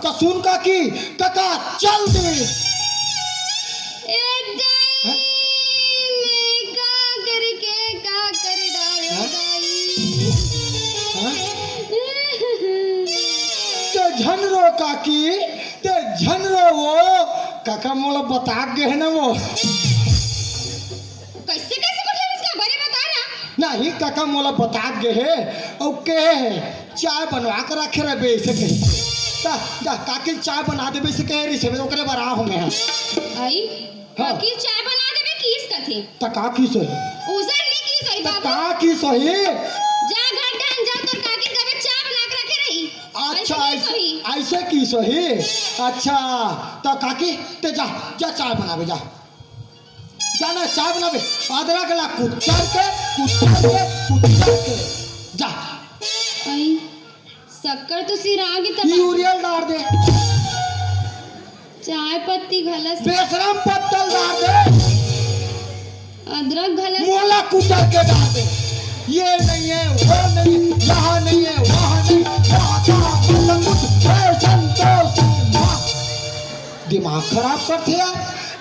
तो सुन काकी काका चल दे झन रो काकी ते झन रो वो काका मोला बता गए ना वो कैसे कैसे कुछ इसका बड़े बता ना नहीं काका मोला बता गए है ओके चाय बनवा कर रखे रे बे से कही जा जा काकी चाय बना दे बे से कह रही से ओकरे बरा हूं मैं आई काकी चाय बना देबे किस कथे त काकी सही उजर नहीं की सही बाबू काकी सही जा घर डान जा तोर काकी कबे चाय बना के रखे रही अच्छा ऐसे की सही अच्छा तो काकी ते जा जा चाय बनावे जा जाना चाय बनावे अदरक ला कुचल के जा आई शक्कर तो सिरा की तब यूरियल डाल दे चाय पत्ती घलस बेशरम पत्तल डाल दे अदरक घलस मोला कुचल के डाल दे ये नहीं है वो नहीं यहाँ नहीं है वहाँ नहीं दिमाग खराब करते यार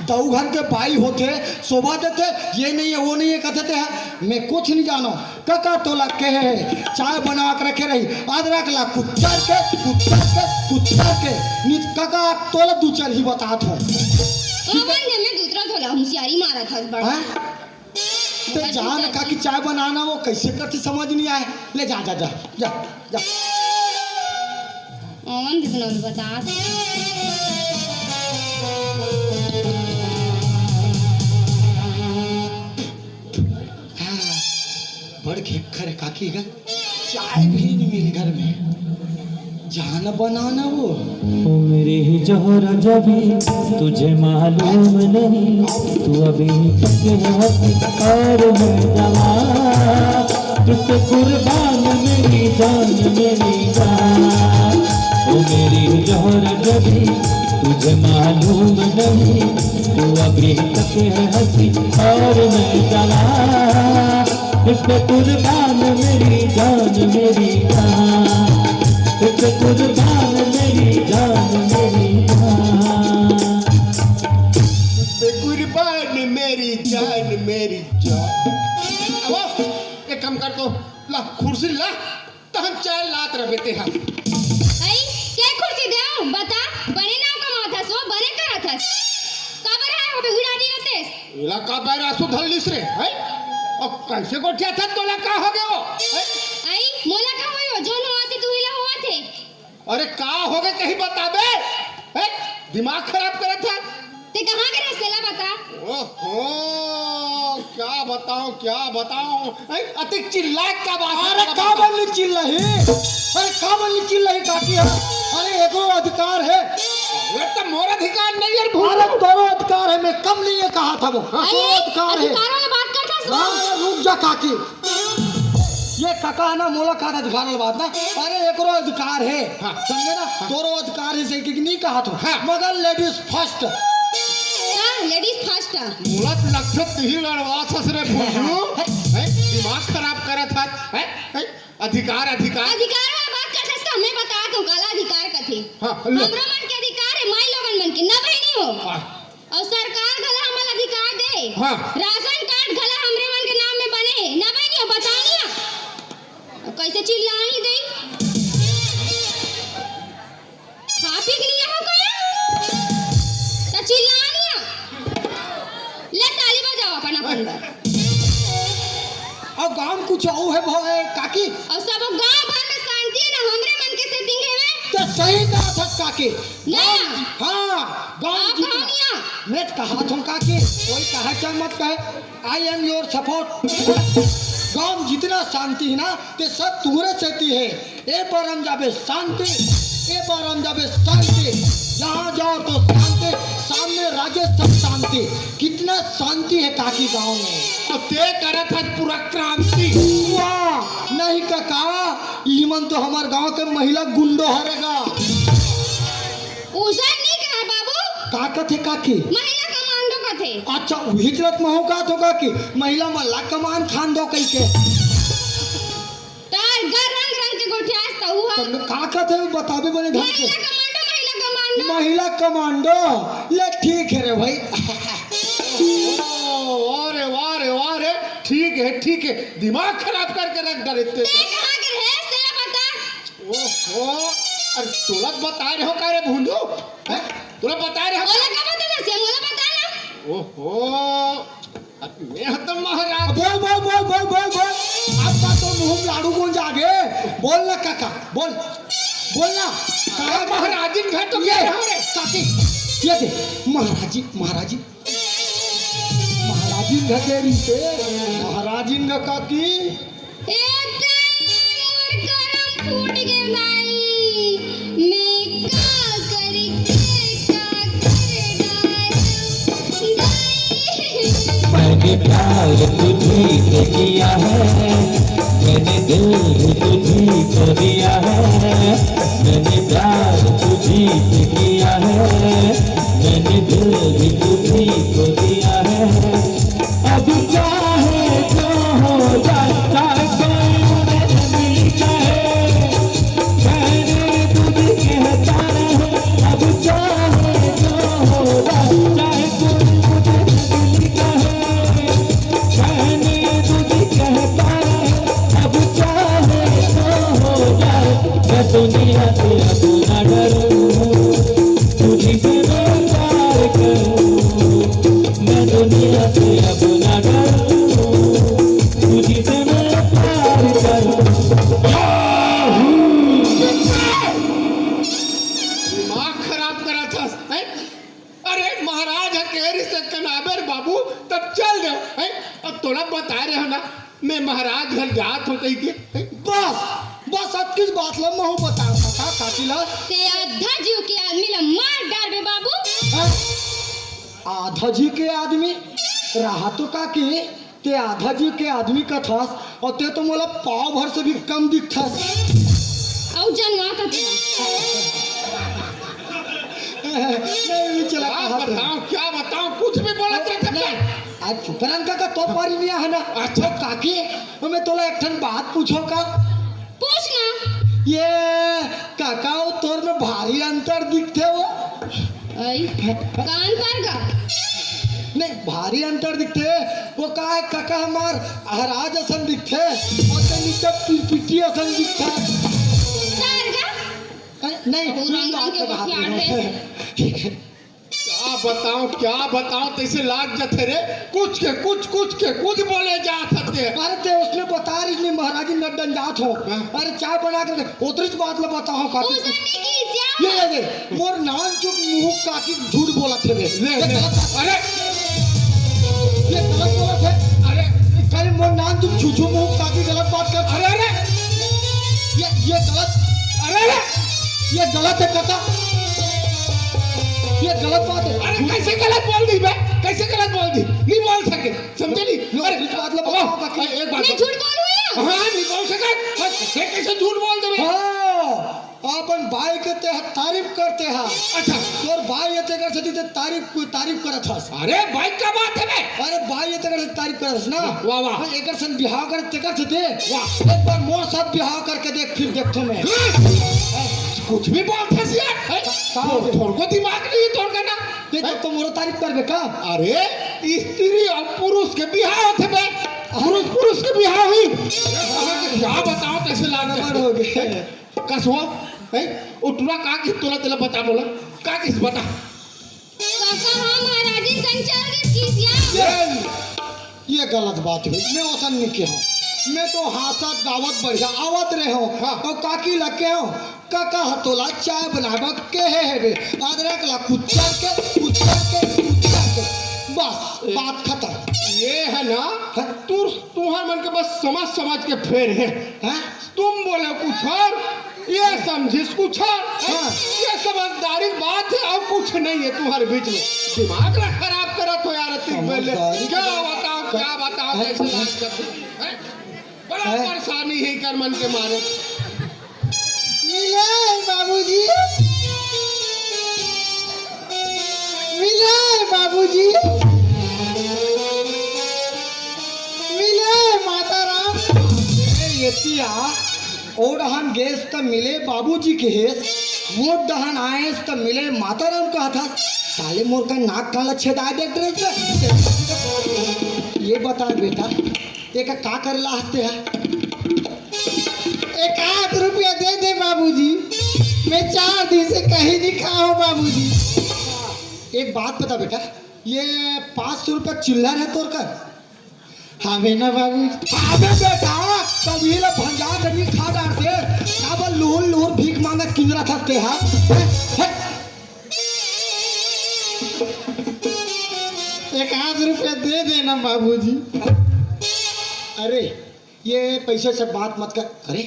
दो घर के भाई होते शोभा देते ये नहीं है वो नहीं है कहते थे मैं कुछ नहीं जानो काका तोला कहे चाय बना के रखे रही अदरक ला कुचल के नीच काका तोला दू चल ही बतात हो अवन ने मैं दूसरा थोड़ा होशियारी मारा था बड़ा तो जान का कि चाय बनाना वो कैसे करते समझ नहीं आए ले जा जा जा जा जा अवन कितना बता बड़ घेखर है काकी का चाय भी नहीं मेरे घर में जान बनाना वो ओ मेरे ही जोहरा जबी तुझे मालूम नहीं तू अभी तक और मैं दवा तुझे कुर्बान मेरी जान ओ मेरी ही जोहरा जबी तुझे मालूम नहीं तू अभी तक है हंसी और मैं दवा तुझे कुर्बान मेरी जान तुझे कुर्बान मेरी जान कुर्बान मेरी जान अब एक काम कर तो ला कुर्सी ला तो हम चाय लात रहे हैं आई क्या कुर्सी दे बता बने ना कमा था सो बने करा था काबर है वो बिगड़ा दी रहते इला का बैरा सु धल्लिस रे है और कैसे गोठिया था तोला का हो गए वो आई मोला का होयो जो न आते तू हिला हुआ थे अरे का हो गए कहीं बता बे दिमाग खराब करे था ते कहां के रास्ते ला बता ओहो क्या बताऊं अति चिल्ला का बात अरे का बल्ली चिल्लाही काकी अरे एको अधिकार है ये तो मोर अधिकार नहीं है भूल तोरो अधिकार है मैं कम नहीं है कहा था वो अधिकार है अधिकार वाला बात करता सो रुक जा काकी ये काका ना मोला का अधिकार वाला बात ना अरे एको अधिकार है समझे ना तोरो अधिकार है से कि नहीं कहा तो मगर लेडीज फर्स्ट लेडीज फर्स्ट मोला लक्षत ही लड़वा ससरे भूलू दिमाग खराब करत है अधिकार वाला बात करता सो मैं बता दूं काला अधिकार कथी हमरा मन के अधिकार है माई लोगन मन के ना बहनी हो और सरकार गला हमल अधिकार दे राशन कार्ड गला हमरे मन के नाम में बने ना बहनी हो बता लिया कैसे चिल्लानी दे खा पी के लिए हो गया तो चिल्लानिया ले ताली बजाओ अपन पर और गांव कुछ और है भोए काकी और सब गांव भर में शांति है ना हमरे मन के सेटिंग है वे तो सही कहा था काकी ना हां गांव कहानियां मैं कहा था काकी कोई कहा क्या मत कहे आई एम योर सपोर्ट गांव जितना शांति है ना ते सब तुमरे सेती है ए परम जाबे शांति जहाँ जाओ तो शांति सामने राज्य सब शांति कितना शांति है काकी गांव में तो ते करे था पूरा क्रांति वाह नहीं काका ईमन तो हमारे गांव के महिला गुंडो हरेगा उसे नहीं कहा बाबू का कथे काकी महिला कमांडो कथे अच्छा हिजरत में हो का तो काकी महिला मल्ला कमान खान दो कई के टाइगर रंग के गोठियास तो हुआ तो का कथे बताबे बने ढंग से महिला महिला कमांडो। ले ठीक है रे भाई। वाह रे वाह रे वाह रे, ठीक है, दिमाग खराब करके रख डाले इतने। कहाँ के रहे तेरा पता? ओहो, अरे तुला बता रहे हो का रे भूंडू? हैं? तुला बता रहे हो? ओला का बता दे, मोला बता ना। ओहो, अब मैं हतम महाराज। बोल। आपका तो मुंह लाड़ू कौन जागे? बोल ना काका, बोल ना। कहाँ महाराजिन घर तो क्या रहा रे? काकी, ये दे महाराजी घटेरी से महाराजिन का काकी। एते मोर करम फूट गए भाई, मैं का करे मैंने प्यार तुझी से किया है, मैंने दिल तुझी को दिया है, मैंने प्यार तुझी से किया है, मैंने दिल भी तुझी को दिया है। अब चाहे जो हो जाता कोई नहीं कहे, मैंने तुझे कहता है। अब चाहे जो हो जाता कोई नहीं कहे, मैंने तुझे कहता है। अब चाहे जो हो जाए, मैं दुनिया से अब न डरूं, तुझी से मैं प्यार करूं, मैं दुनिया से अब न डरूं, तुझी से मैं प्यार करूं। दिमाग खराब करा था, हैं? अरे महाराज हकेरी से कनाबर बाबू तब चल रहे हो, हैं? अब थोड़ा बता रहे हो ना, मैं महाराज घर जात हो कहीं के, हैं? बस अब किस बात ला मैं बता रहा था काकी ला। ते आधा जीव के आदमी ला मार डाल बे बाबू। हैं? आधा जी के आदमी रहा तो काकी, ते आधा जी के आदमी का थास और ते तो मोला पाव भर से भी कम दिखथस। औ जनवा का तेरा नहीं चला क्या बताऊं कुछ भी बोलत रहते हैं। आज चुपरान का तो पारी नहीं है ना। अच्छा काकी मैं तोला एक ठन बात पूछो का। पूछना। ये काकाओ तोर में भारी अंतर दिखते हो। आई कान पर का नहीं भारी अंतर दिखते वो का है काका हमार हराज असन दिखते और ते नीचे पिटी असन दिखता तार का नहीं रंग के बखियाड़ रे। क्या बताऊं तैसे लाग जाते रे, कुछ बोले जा सकते हैं। अरे ते उसने बता रही नहीं महाराजी नड्डन जात हो। अरे चाय बना कर उतरिच बात ला बताओ काकी। उसन की क्या ये मोर नान चुप मुंह काकी झूठ बोला थे रे। अरे ये गलत बोला थे। अरे कल मोर नान चुप झूठू मुंह काकी गलत बात कर। अरे ये गलत। अरे ये गलत है काका, ये गलत बात है। अरे कैसे गलत बोल दी बे, कैसे गलत बोल दी, नहीं बोल सके समझे नहीं। अरे इस बात ला बताओ काकी। एक बात मैं झूठ बोल हुई हाँ नहीं बोल सके, कैसे झूठ बोल दे। हाँ अपन भाई के ते तारीफ करते हैं। अच्छा तोर भाई ये तेकर से ते तारीफ करत हस। अरे भाई क्या बात है बे। अरे भाई ये तेकर से तारीफ करत हस ना। वाह वाह एकर सन बिहाव कर तेकर से दे। वाह एक बार मोर साथ बिहाव करके देख फिर देखतो मैं। कुछ भी बोलते सी यार, तोर को दिमाग नहीं है तोर का ना। ये तो मोर तारीफ करबे का। अरे स्त्री और पुरुष के बिहाव होते बे, पुरुष के बिहाव हुई। क्या बताओ कैसे लाग गड़बड़ हो गए। कसवा है उठवा का कि तोला तेला बता बोला का किस बता। काका हां महाराजी संचार के किसिया ये गलत बात है। मैं ओसन नहीं के हूं, मैं तो हाथत गावत बढ़िया आवत रहे हो। हाँ। और काकी लगे हो काका हतोला चाय बनाबा के है बे अदरक ला कुचर के बस बात खत्म। ये है ना तुम्हारे मन के बस समझ के फेर है, हैं? तुम बोले कुछ और ये समझिस कुछ और। हाँ। ये समझदारी बात है और कुछ नहीं है तुम्हारे बीच में। दिमाग ना खराब करत हो यार तुम पहले। समझदारी क्या बताओ कैसे लाज करते हैं? बड़ा परेशानी है कर मन के मारे। मिले बाबूजी, मिले बाबूजी, मिले माता राम। ये तिया और हम गेस त मिले बाबूजी के हेस मोट दहन आए तो मिले माता राम कहा था साले मोर का नाक काला छेदा दे ड्रेस ये बता बेटा एक का करला हंसते है 1 रुपया दे दे बाबूजी, मैं 4 दिन से कहीं नहीं खाया हूँ बाबूजी। एक बात बता बेटा ये 500 रुपया चिल्लर है तोर कर हाँ ना बाबूजी। अबे बेटा कभी ले भंजा कभी खा डालते अब लोहर लोहर भीख मांगत किंजरा थकते हैं 1 रुपया दे देना बाबूजी। अरे ये पैसे से बात मत कर। अरे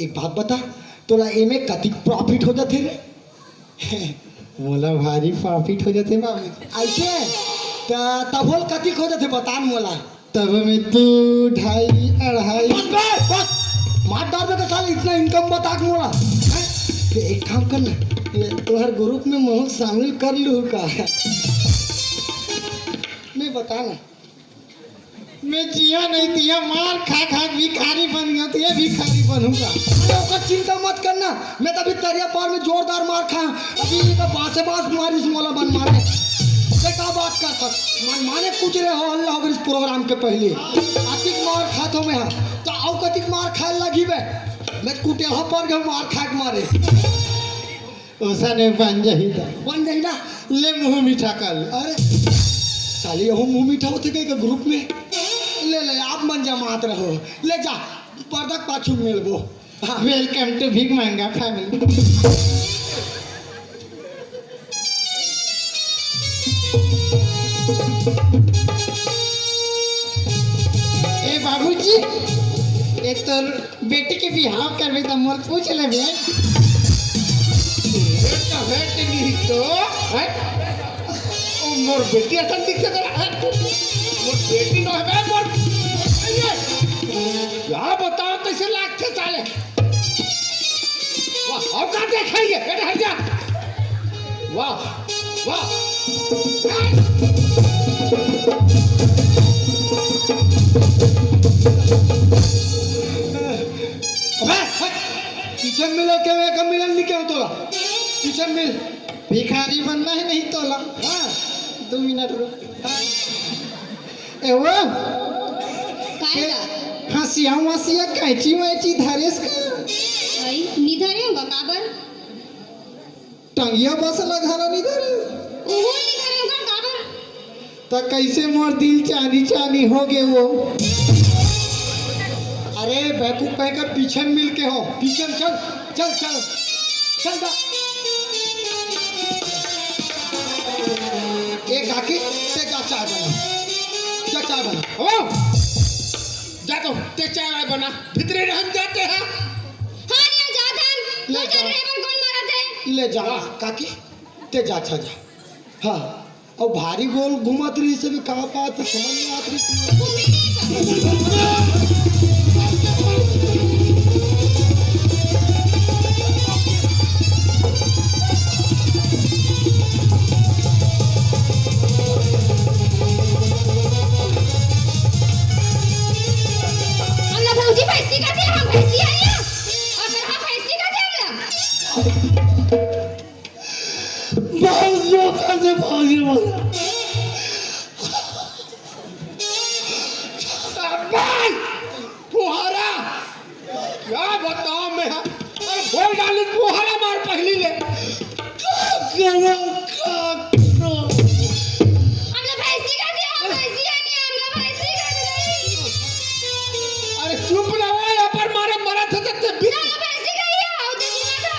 एक बात बता तोला एमे कति प्रॉफिट हो जाते रे मोला भारी प्रॉफिट हो जाते बाबूजी। ऐसे तब होल कति हो जाते बता मोला तब में 2, 2.5, 2.5। बस मार डाल दे साल इतना इनकम बता के मोला हैं? एक काम करना ये तोहर ग्रुप में मोहन शामिल कर लूँ का मैं बता ना मैं जिया नहीं दिया मार खा खा भिखारी बन गया तो ये भिखारी बनूंगा। अरे ओका चिंता मत करना मैं तो अभी तरिया पार में जोरदार मार खा अभी का बासे बास मारी इस मोला बन मारे से का बात कर सक मन माने कुछ रहे हो अल्लाह अगर इस प्रोग्राम के पहले अतिक मार खातो में है तो आओ कतिक मार खाए लगी बे मैं कुटेला पर गए मार खा के मारे ओसा ने बन जाही था बन जाई ना ले मुंह मीठा कर ले। अरे साली हो मुंह मीठा होते गए का ग्रुप में ले ले आप मन जमात रहो ले जा पर्दा पाछू मिलबो हाँ वेलकम टू भीख मांगा फैमिली। ए बाबूजी एक तो बेटी के बिहाव करबे त मोर पूछ लेबे बेटा बेटी नहीं तो है ओ मोर बेटी असन दिखते कर है मोर बेटी न है मोर क्या बताओ कैसे लागते साले वाह अब का देखेंगे बेटा हट जा वाह वाह किचन मिल के वे का मिलन नहीं क्या तोला किचन मिल भिखारी बनना है नहीं तोला। हाँ 2 मिनट रुक। ए वो काहेगा हंसिया वसिया कैची वैची धरेस का भाई निधरे होगा काबर टंगिया बसला घरा नहीं धरे ओहो निधरे होगा काबर तो कैसे मोर दिल चानी चानी हो गए वो। अरे बैकूफ कहकर पीछे मिल के हो पीछे चल चल चल चल जा एक आके से जा चाय बना जा चाय बना ओ जा तो ते चाय बना भीतरे रहन जाते हैं हाँ ये जाधन ले तो जा। ड्राइवर कौन मारा थे ले जा काकी ते जा अच्छा जा हाँ और भारी गोल घुमत रही से भी कहा बात समझ में आत रही घूमी नहीं का हमला भौजी भैंसी का थे हम भैंसी है या और फिर हम भैंसी का थे हमला बहुत जोर से भागी बोला भाई फुहारा क्या बताओ मैं अरे बोल डाली फुहारा मार पहली ले करो हमला भैंसी का थे हम भैंसी है नहीं हमला भैंसी का थे अरे चुप ना हो यहाँ पर मारे मरा था तक भी हमला भैंसी का ही आओ तो सुना था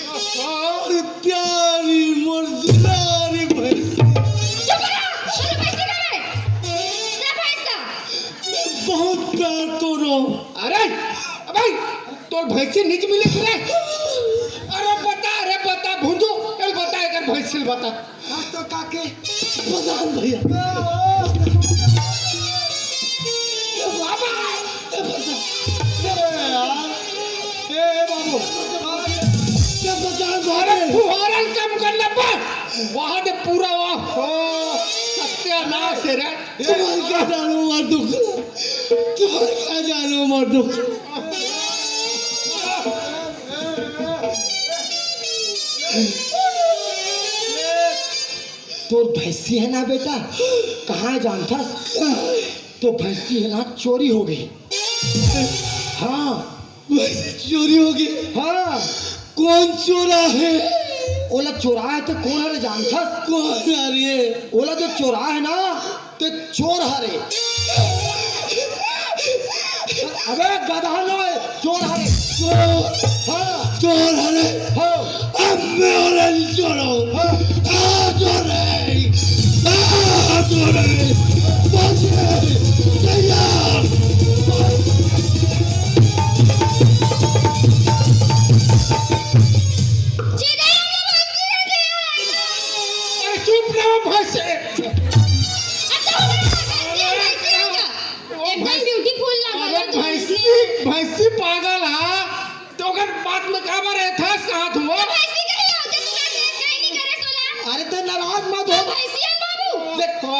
बस अरे प्यारी मर्जिदारी भैंस चुप रहो हमला भैंसी का है ना भैंसा बहुत प्यार करो अरे भाई तो भैंसी नीच मिले रे अरे बता भुंजो चल बता एक भैंसी बता हाँ तो काके बदान भैया बाबा ए बाबू अरे फुहारा काम कर ले बस वहां दे पूरा वहां हो सत्यानाश है रे तुम्हारे क्या जानो मार दुख तुम्हारे क्या जानो मार दुख तो भैंसी है ना बेटा, कहाँ जानता? तो भैंसी है ना चोरी हो गई। हाँ चोरी हो गई। हाँ, कौन चोरा है? ओला चोरा है तो कौन है रे जानता? कौन आ रही है? ओला जो चोरा है ना तो चोर हरे। अबे गधा न है, चोर हरे। हाँ चोर है। हाँ अब मैं और चोर हूँ। हाँ। चोर है। चोर है। सीधे हमने भैंसी रख दिया। अरे चुप रहो भैंसे। अच्छा हो गया, भैंसी हो गया। एकदम ब्यूटीफुल लगा अरे ना तुम भैंसी इसने। भैंसी पागल है तो अगर बात में का बारे था कहाँ तू हो? भैंसी कहीं होते तुमरा देख कहीं नहीं करे सोला। अरे तो नाराज मत तो हो। भैंसी है बाबू। देखो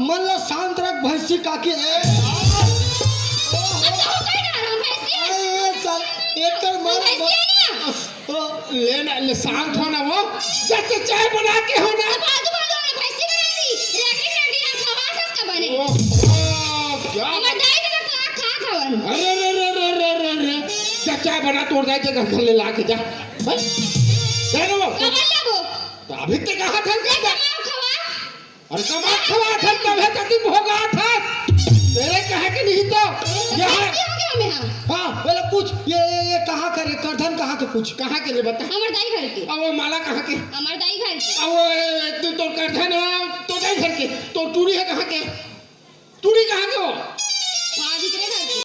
मन ला शांत रख, भैंसी काकी है। अच्छा हो गई ना, हम भैंसी है। अरे चल एक कर हम मार। भैंसी है ना। ले शांत होना वो जैसे चाय बना के हो ना। अब आजू बाजू में भैंसी बना दी। रेडी रेडी रखा आवाज इसका बने। क्या? हमर दाई के रखला खा खावन। अरे रे रे रे रे रे रे जा चाय बना तोड़ दे जगह घर ले ला के जा। भाई जा ना वो। कमल लाबो। तो अभी तक कहाँ था? ले कमाओ खवा। अरे कमा खवा था तब है कति भोगा था तेरे कहे कि नहीं तो यहाँ भैंसी हो गया हमें हाँ। हाँ पहले पूछ ये कहाँ करे करधन कहाँ के पूछ। कहाँ के लिए बता। हमर दाई घर के। अब वो माला कहाँ के? हमर दाई घर के। अब वो तो करधन है तो नहीं घर के तो टूरी है कहाँ के? टूरी कहाँ के हो? हाँ दिख रहे घर